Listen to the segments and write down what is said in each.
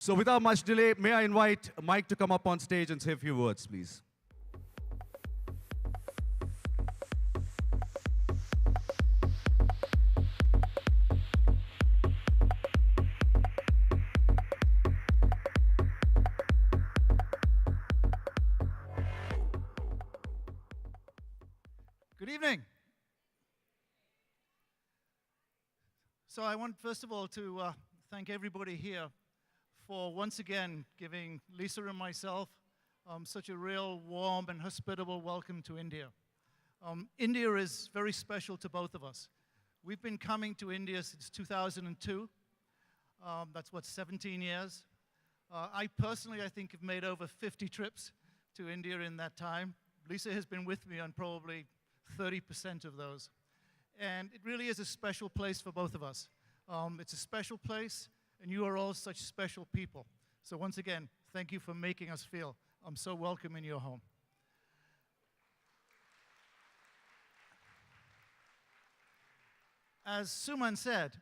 So without much delay, may I invite Mike to come up on stage and say a few words, please. Good evening. So I want, first of all, to thank everybody here for once again giving Lisa and myself such a real warm and hospitable welcome to India. India is very special to both of us. We've been coming to India since 2002. That's what, 17 years. I personally, I think, have made over 50 trips to India in that time. Lisa has been with me on probably 30% of those. And it really is a special place for both of us. It's a special place, and you are all such special people. So once again, thank you for making us feel so welcome in your home. As Suman said,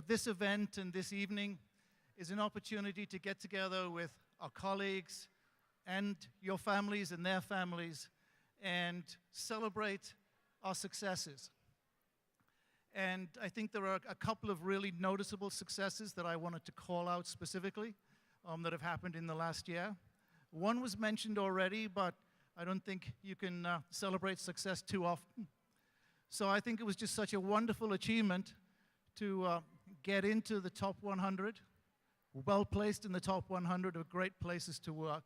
this event and this evening is an opportunity to get together with our colleagues and your families and their families and celebrate our successes. And I think there are a couple of really noticeable successes that I wanted to call out specifically that have happened in the last year. One was mentioned already, but I don't think you can celebrate success too often. So I think it was just such a wonderful achievement to get into the top 100, well placed in the top 100 of great places to work.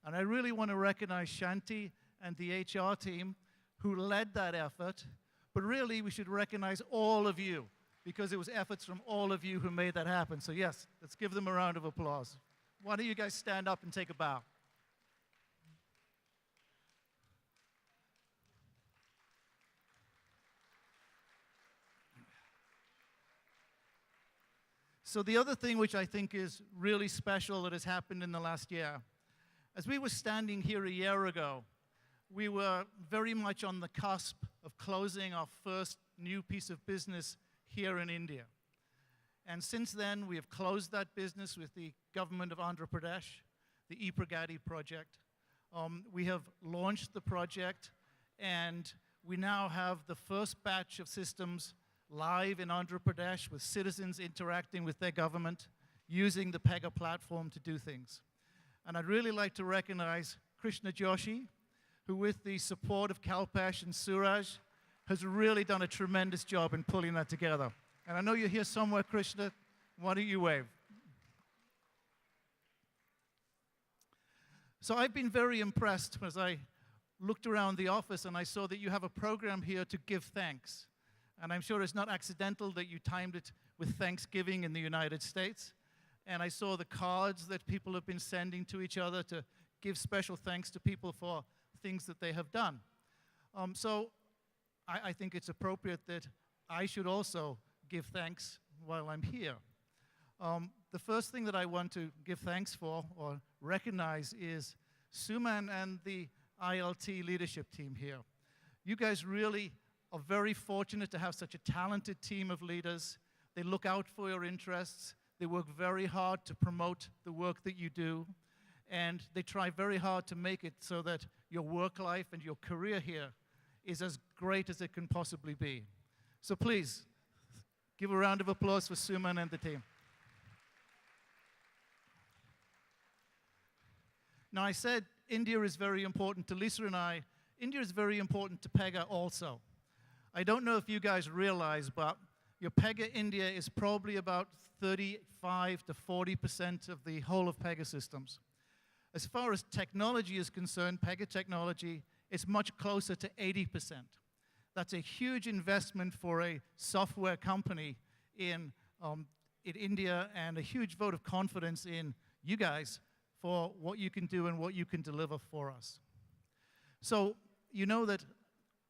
And I really want to recognize Shanti and the HR team who led that effort. But really, we should recognize all of you, because it was efforts from all of you who made that happen. So yes, let's give them a round of applause. Why don't you guys stand up and take a bow? So the other thing which I think is really special that has happened in the last year, as we were standing here a year ago, we were very much on the cusp of closing our first new piece of business here in India. And since then, we have closed that business with the government of Andhra Pradesh, the ePragati project. We have launched the project, and we now have the first batch of systems live in Andhra Pradesh with citizens interacting with their government using the Pega platform to do things. And I'd really like to recognize Krishna Joshi, who with the support of Kalpesh and Suraj has really done a tremendous job in pulling that together. And I know you're here somewhere, Krishna. Why don't you wave? So I've been very impressed as I looked around the office and I saw that you have a program here to give thanks. And I'm sure it's not accidental that you timed it with Thanksgiving in the United States. And I saw the cards that people have been sending to each other to give special thanks to people for things that they have done. So I think it's appropriate that I should also give thanks while I'm here. The first thing that I want to give thanks for or recognize is Suman and the ILT leadership team here. You guys really are very fortunate to have such a talented team of leaders. They look out for your interests. They work very hard to promote the work that you do. And they try very hard to make it so that your work life and your career here is as great as it can possibly be. So please, give a round of applause for Suman and the team. Now, I said India is very important to Lisa and I. India is very important to Pega also. I don't know if you guys realize, but your Pega India is probably about 35 to 40% of the whole of Pega systems. As far as technology is concerned, Pega technology is much closer to 80%. That's a huge investment for a software company in India and a huge vote of confidence in you guys for what you can do and what you can deliver for us. So you know that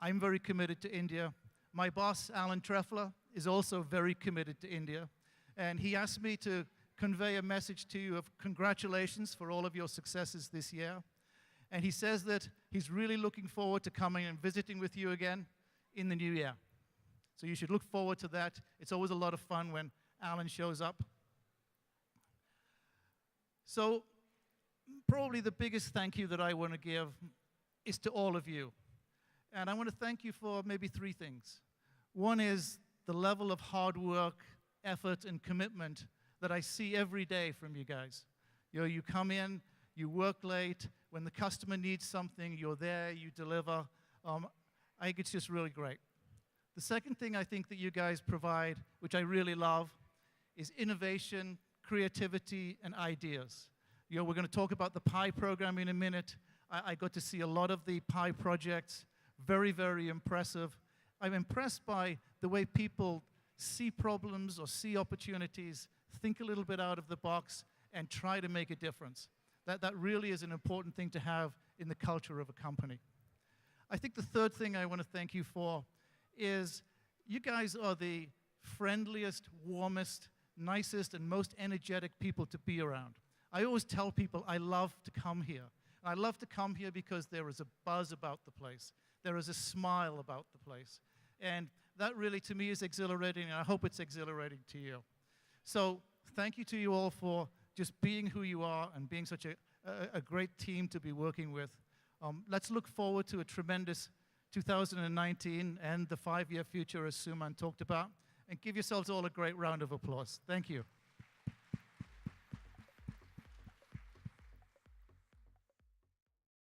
I'm very committed to India. My boss, Alan Trefler, is also very committed to India. And he asked me to convey a message to you of congratulations for all of your successes this year. And he says that he's really looking forward to coming and visiting with you again in the new year. So you should look forward to that. It's always a lot of fun when Alan shows up. So probably the biggest thank you that I want to give is to all of you. And I want to thank you for maybe three things. One is the level of hard work, effort, and commitment that I see every day from you guys. You know, you come in, you work late. When the customer needs something, you're there, you deliver. I think it's just really great. The second thing I think that you guys provide, which I really love, is innovation, creativity, and ideas. You know, we're going to talk about the Pi program in a minute. I got to see a lot of the Pi projects. Very, very impressive. I'm impressed by the way people see problems or see opportunities, think a little bit out of the box, and try to make a difference. That really is an important thing to have in the culture of a company. I think the third thing I want to thank you for is you guys are the friendliest, warmest, nicest, and most energetic people to be around. I always tell people I love to come here. I love to come here because there is a buzz about the place. There is a smile about the place. And that really, to me, is exhilarating, and I hope it's exhilarating to you. So thank you to you all for just being who you are and being such a great team to be working with. Let's look forward to a tremendous 2019 and the 5-year future, as Suman talked about, and give yourselves all a great round of applause. Thank you.